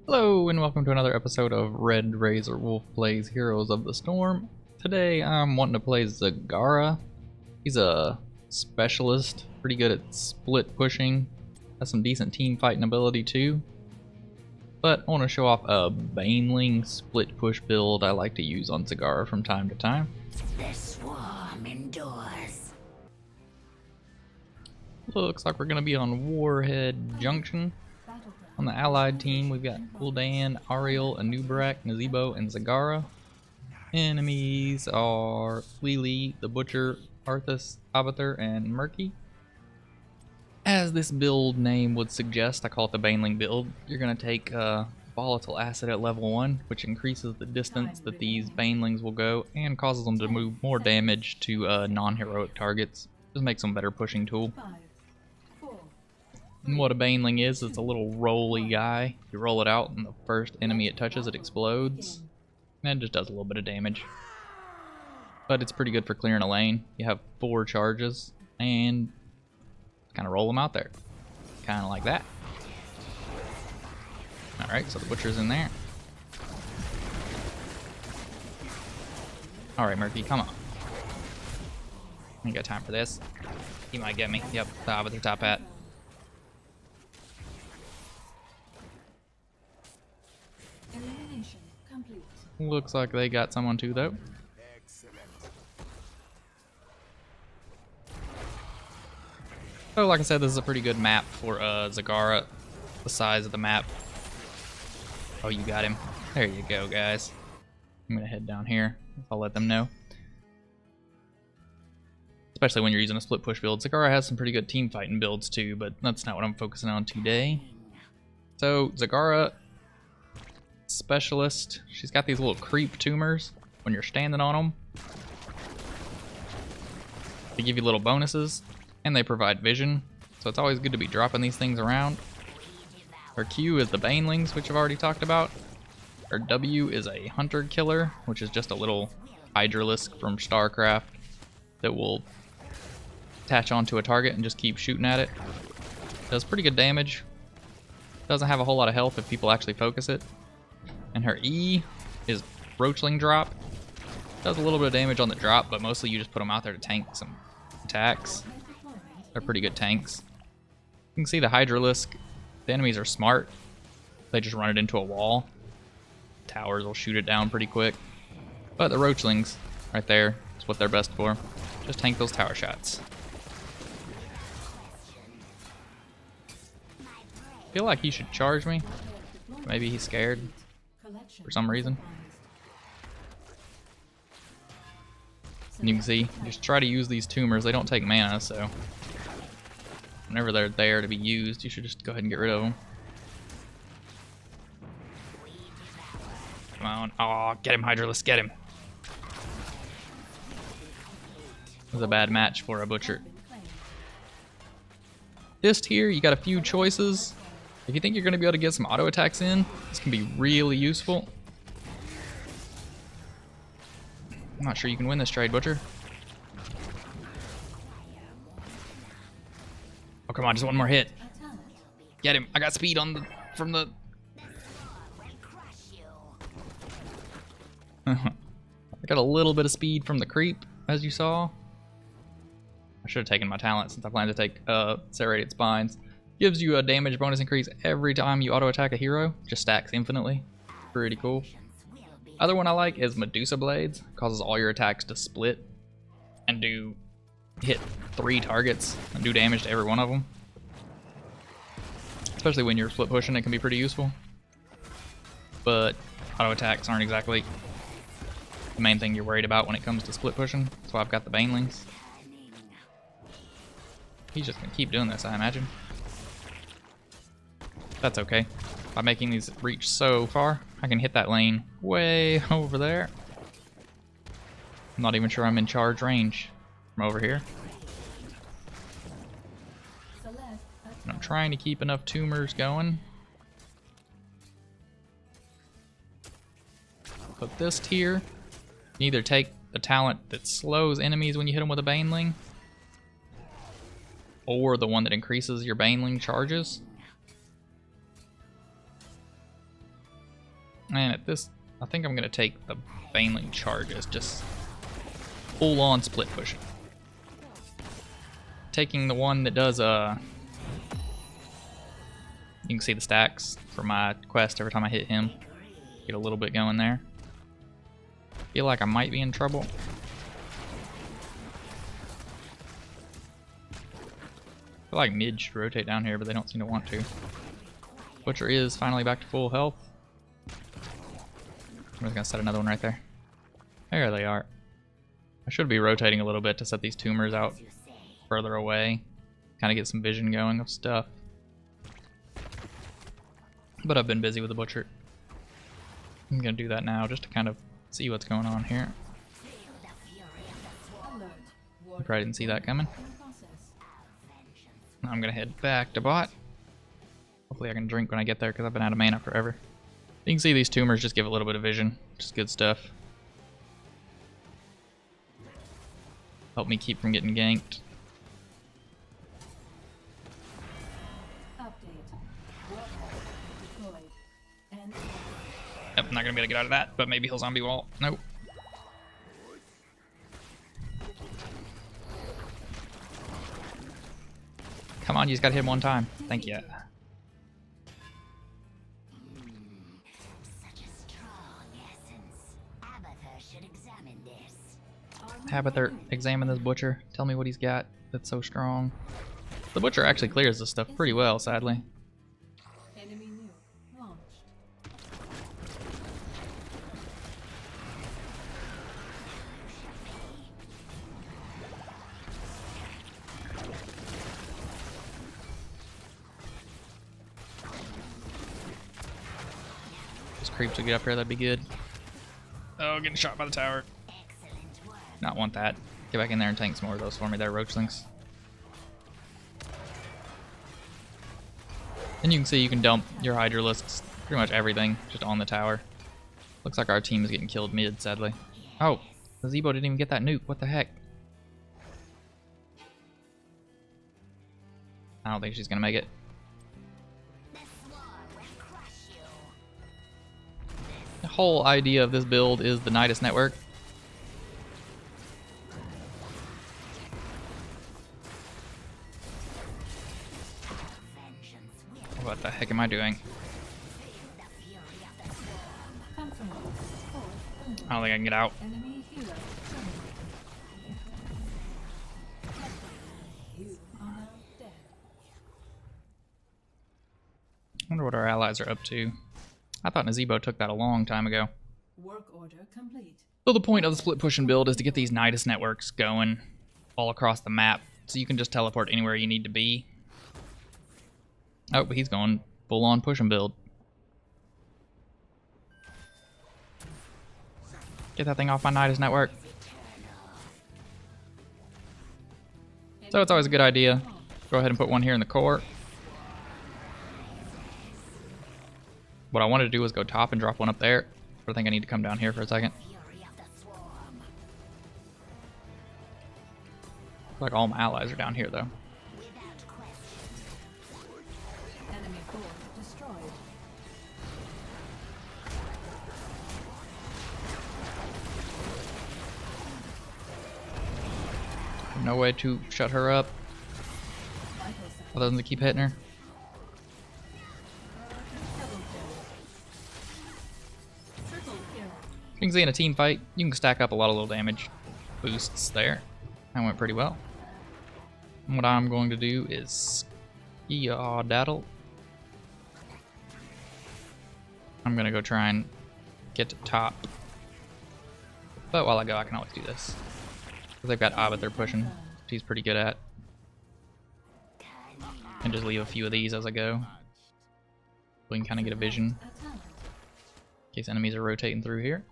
Hello and welcome to another episode of RedRazorWolf Plays Heroes of the Storm. Today I'm wanting to play Zagara. He's a specialist, pretty good at split pushing, has some decent team fighting ability too. But I want to show off a Baneling split push build I like to use on Zagara from time to time. The swarm endures. Looks like we're going to be on Warhead Junction. On the allied team, we've got Gul'dan, Ariel, Anub'arak, Nazeebo, and Zagara. Enemies are Lili, the Butcher, Arthas, Abathur, and Murky. As this build name would suggest, I call it the Baneling build. You're going to take Volatile Acid at level 1, which increases the distance that these Banelings will go and causes them to move more damage to non-heroic targets. Just makes them a better pushing tool. And what a Baneling is, it's a little rolly guy. You roll it out and the first enemy it touches, it explodes. And it just does a little bit of damage. But it's pretty good for clearing a lane. You have 4 charges and kind of roll them out there. Kind of like that. Alright, so the Butcher's in there. Alright, Murky, come on. I ain't got time for this. He might get me. Yep, with the top hat. Looks like they got someone too, though. So, like I said, this is a pretty good map for Zagara. The size of the map. Oh, you got him. There you go, guys. I'm gonna head down here. I'll let them know. Especially when you're using a split push build. Zagara has some pretty good team fighting builds too, but that's not what I'm focusing on today. So, Zagara, specialist. She's got these little creep tumors when you're standing on them. They give you little bonuses and they provide vision, so it's always good to be dropping these things around. Her Q is the Banelings, which I've already talked about. Her W is a Hunter Killer, which is just a little Hydralisk from StarCraft that will attach onto a target and just keep shooting at it. Does pretty good damage. Doesn't have a whole lot of health if people actually focus it. And her E is Roachling Drop. Does a little bit of damage on the drop, but mostly you just put them out there to tank some attacks. They're pretty good tanks. You can see the Hydralisk. The enemies are smart. They just run it into a wall. Towers will shoot it down pretty quick. But the Roachlings, right there, is what they're best for. Just tank those tower shots. I feel like he should charge me. Maybe he's scared for some reason. And you can see, just try to use these tumors. They don't take mana, so whenever they're there to be used, you should just go ahead and get rid of them. Come on. Oh, get him, Hydralisk, get him. It was a bad match for a Butcher. This tier, you got a few choices. If you think you're going to be able to get some auto attacks in, this can be really useful. I'm not sure you can win this trade, Butcher. Oh, come on, just one more hit. Get him. I got speed on the from the... I got a little bit of speed from the creep, as you saw. I should have taken my talent since I plan to take Serrated Spines. Gives you a damage bonus increase every time you auto attack a hero. Just stacks infinitely. Pretty cool. Other one I like is Medusa Blades. Causes all your attacks to split and hit 3 targets and do damage to every one of them. Especially when you're split pushing, it can be pretty useful. But auto attacks aren't exactly the main thing you're worried about when it comes to split pushing. That's why I've got the Banelings. He's just gonna keep doing this, I imagine. That's okay. By making these reach so far, I can hit that lane way over there. I'm not even sure I'm in charge range from over here. And I'm trying to keep enough tumors going. But this tier, you either take the talent that slows enemies when you hit them with a Baneling, or the one that increases your Baneling charges. And at this, I think I'm gonna take the Baneling charges, just full on split pushing. Taking the one that does you can see the stacks for my quest every time I hit him. Get a little bit going there. Feel like I might be in trouble. I feel like mid should rotate down here, but they don't seem to want to. Butcher is finally back to full health. I'm just gonna set another one right there. There they are. I should be rotating a little bit to set these tumors out further away. Kind of get some vision going of stuff. But I've been busy with the Butcher. I'm gonna do that now just to kind of see what's going on here. I probably didn't see that coming. I'm gonna head back to bot. Hopefully I can drink when I get there because I've been out of mana forever. You can see these tumors just give a little bit of vision, which is good stuff. Help me keep from getting ganked. Yep, I'm not gonna be able to get out of that, but maybe he'll zombie wall. Nope. Come on, you just gotta hit him one time. Thank you. Abathur, examine this Butcher. Tell me what he's got that's so strong. The Butcher actually clears this stuff pretty well, sadly. Enemy new launched. Just creeps to get up here, that'd be good. Oh, getting shot by the tower. Not want that. Get back in there and tank some more of those for me there, Roachlings. And you can see you can dump your Hydralisks, pretty much everything, just on the tower. Looks like our team is getting killed mid, sadly. Oh, the Zebo didn't even get that nuke. What the heck? I don't think she's gonna make it. The whole idea of this build is the Nidus network. What the heck am I doing? I don't think I can get out. I wonder what our allies are up to. I thought Nazebo took that a long time ago. Work order complete. So the point of the split push and build is to get these Nidus networks going all across the map so you can just teleport anywhere you need to be. Oh, but he's going full on push and build. Get that thing off my Nidus network. So it's always a good idea. Go ahead and put one here in the core. What I wanted to do was go top and drop one up there. But I think I need to come down here for a second. Looks like all my allies are down here though. Enemy fort destroyed. No way to shut her up other than to keep hitting her. You can see in a team fight, you can stack up a lot of little damage boosts there. That went pretty well. And what I'm going to do is daddle. I'm gonna go try and get to top. But while I go, I can always do this. Because they've got Abathur pushing, which he's pretty good at. And just leave a few of these as I go. So we can kind of get a vision in case enemies are rotating through here.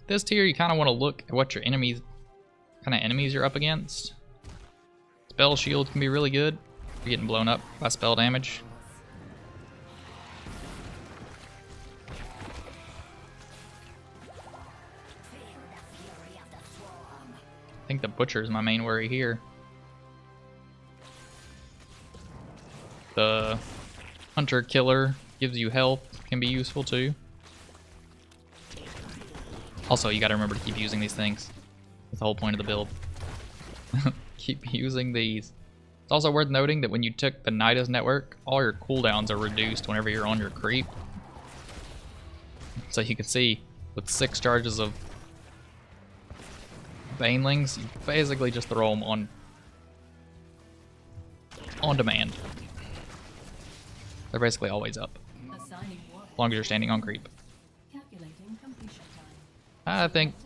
This tier, you kind of want to look at what your enemies, kind of enemies you're up against. Spell shield can be really good if you're getting blown up by spell damage. I think the Butcher is my main worry here. The Hunter Killer gives you health, can be useful too. Also, you gotta remember to keep using these things. That's the whole point of the build. Keep using these. It's also worth noting that when you took the Nidus network, all your cooldowns are reduced whenever you're on your creep. So you can see, with 6 charges of Banelings, you basically just throw them on demand. They're basically always up, Assigning warhead. as long as you're standing on creep. Calculating completion time. I think To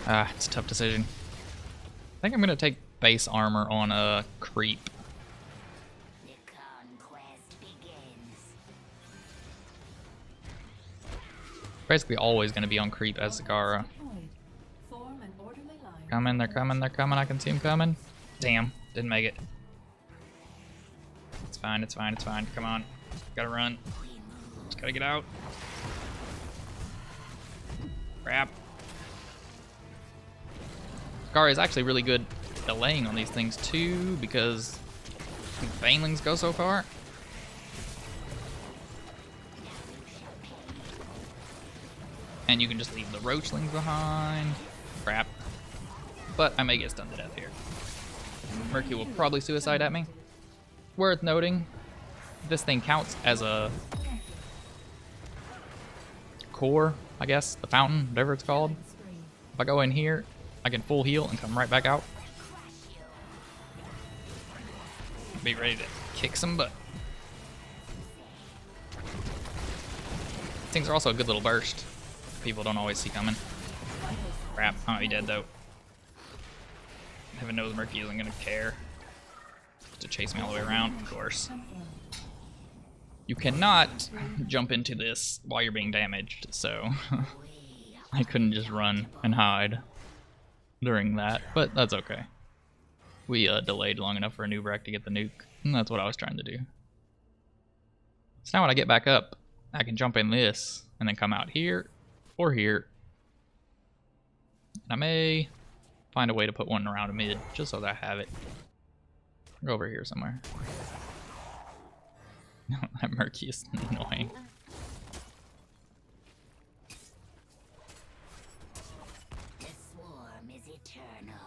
talent. it's a tough decision. I think I'm gonna take base armor on a creep. The conquest begins. Basically always gonna be on creep as Zagara. Deployed. Form an orderly line. Coming, they're coming, they're coming. I can see them coming. Damn, didn't make it. It's fine, it's fine, it's fine. Come on, gotta run. Just gotta get out. Crap. Zagara is actually really good delaying on these things too, because Banelings go so far. And you can just leave the Roachlings behind. Crap. But I may get stunned to death here. Murky will probably suicide at me. Worth noting, this thing counts as a core, I guess, the fountain, whatever it's called. If I go in here, I can full heal and come right back out. Be ready to kick some butt. Things are also a good little burst. People don't always see coming. Crap, I might be dead though. Heaven knows Murky isn't gonna care to chase me all the way around, of course. You cannot jump into this while you're being damaged, so I couldn't just run and hide during that, but that's okay. We delayed long enough for a Nubrak to get the nuke, and that's what I was trying to do. So now when I get back up, I can jump in this, and then come out here, or here. And I may find a way to put one around a mid, just so that I have it. Go over here somewhere. That Murky is annoying. The swarm is eternal.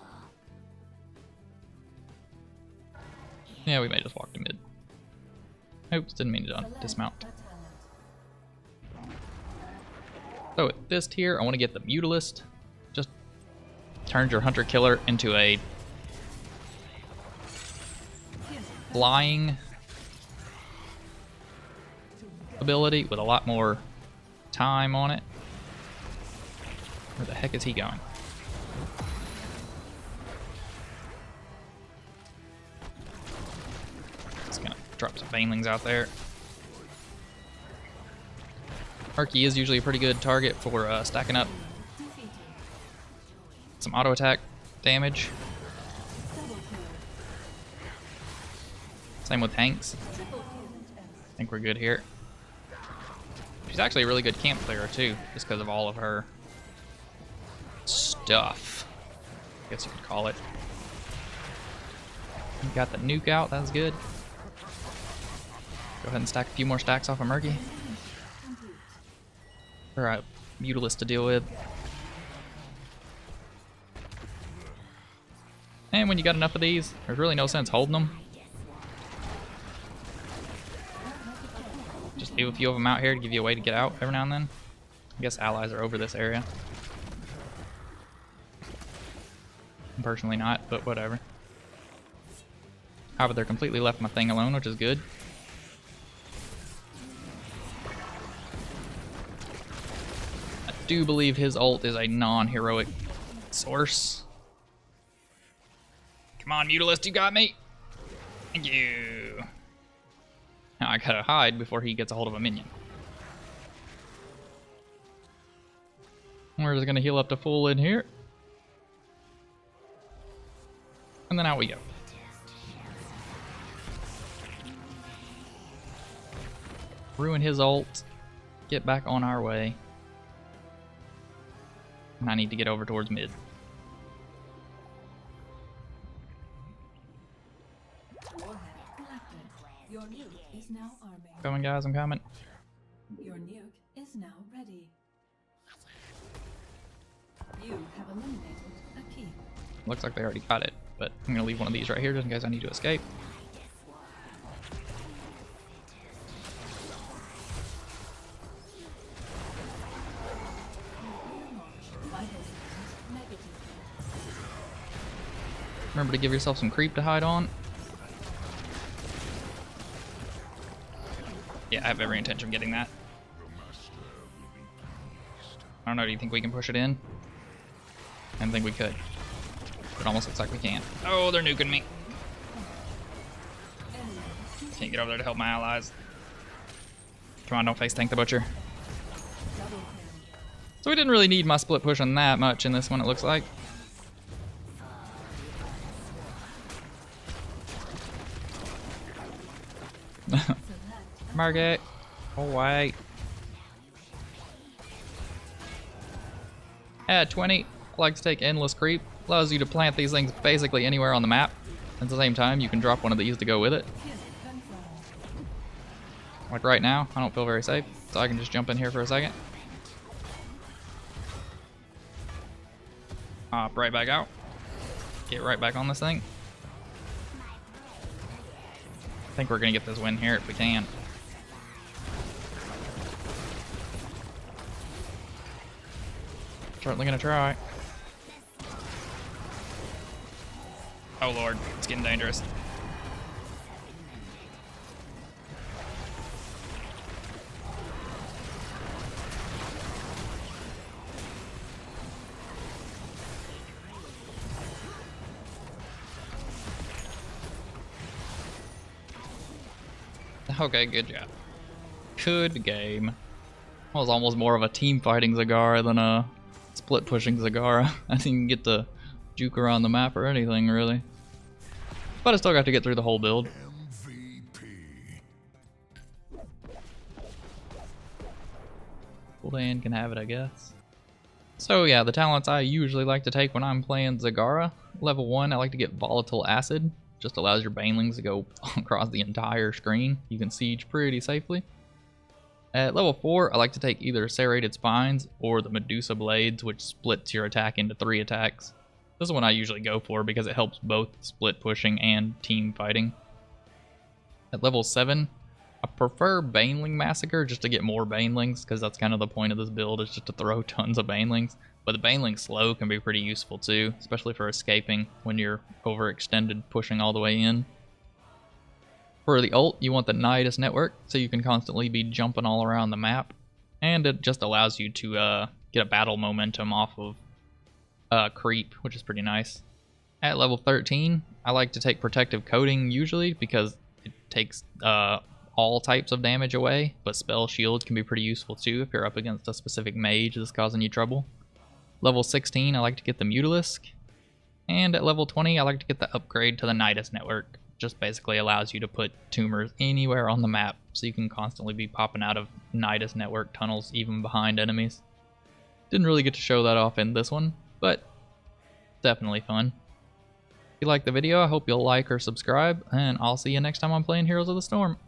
Yeah, we may just walk to mid. Oops, didn't mean to Select dismount. a talent. So with this tier, I want to get the Mutalist. Just turns your Hunter Killer into a flying ability with a lot more time on it. Where the heck is he going? Just gonna drop some Banelings out there. Murky is usually a pretty good target for stacking up Defeated. some auto attack damage. Double kill. Same with tanks. Triple kill. I think we're good here. She's actually a really good camp player too, just because of all of her stuff, I guess you could call it. Got the nuke out, that's good. Go ahead and stack a few more stacks off of Murky. For a Mutalist to deal with. And when you got enough of these, there's really no sense holding them. Just leave a few of them out here to give you a way to get out every now and then. I guess allies are over this area. I'm personally not, but whatever. However, they're completely left my thing alone, which is good. I do believe his ult is a non-heroic source. Come on, Mutalist, you got me! Thank you! Now I gotta hide before he gets a hold of a minion. We're just gonna heal up to full in here. And then out we go. Ruin his ult. Get back on our way. And I need to get over towards mid. Warhead collected. Your nuke is now arming. Coming, guys, I'm coming. Your nuke is now ready. You have eliminated a key. Looks like they already got it, but I'm gonna leave one of these right here just in case I need to escape. Remember to give yourself some creep to hide on. Yeah, I have every intention of getting that. I don't know, do you think we can push it in? I didn't think we could. It almost looks like we can. Oh, they're nuking me. Can't get over there to help my allies. Come on, don't face tank the butcher. So we didn't really need my split pushing that much in this one, it looks like. Market. Oh, wait. At 20, I like to take endless creep. Allows you to plant these things basically anywhere on the map. At the same time, you can drop one of these to go with it. Like right now, I don't feel very safe, so I can just jump in here for a second. Hop right back out. Get right back on this thing. I think we're gonna get this win here if we can. Certainly gonna try. Oh lord, it's getting dangerous. Okay, good job. Good game. That was almost more of a team fighting Zagara than a split pushing Zagara. I didn't get to juke around the map or anything really. But I still got to get through the whole build. Gul'dan can have it, I guess. So yeah, the talents I usually like to take when I'm playing Zagara. Level 1, I like to get Volatile Acid. Just allows your banelings to go across the entire screen. You can siege pretty safely. At level 4, I like to take either Serrated Spines or the Medusa Blades, which splits your attack into 3 attacks. This is one I usually go for because it helps both split pushing and team fighting. At level 7, I prefer Baneling Massacre just to get more banelings, because that's kind of the point of this build, is just to throw tons of banelings. But the Baneling Slow can be pretty useful too, especially for escaping when you're overextended pushing all the way in. For the ult, you want the Nidus Network, so you can constantly be jumping all around the map. And it just allows you to get a battle momentum off of creep, which is pretty nice. At level 13, I like to take Protective Coating usually, because it takes all types of damage away, but Spell Shield can be pretty useful too if you're up against a specific mage that's causing you trouble. Level 16, I like to get the Mutalisk. And at level 20, I like to get the upgrade to the Nidus Network. Just basically allows you to put tumors anywhere on the map, so you can constantly be popping out of Nidus Network tunnels, even behind enemies. Didn't really get to show that off in this one, but definitely fun. If you liked the video, I hope you'll like or subscribe, and I'll see you next time I'm playing Heroes of the Storm.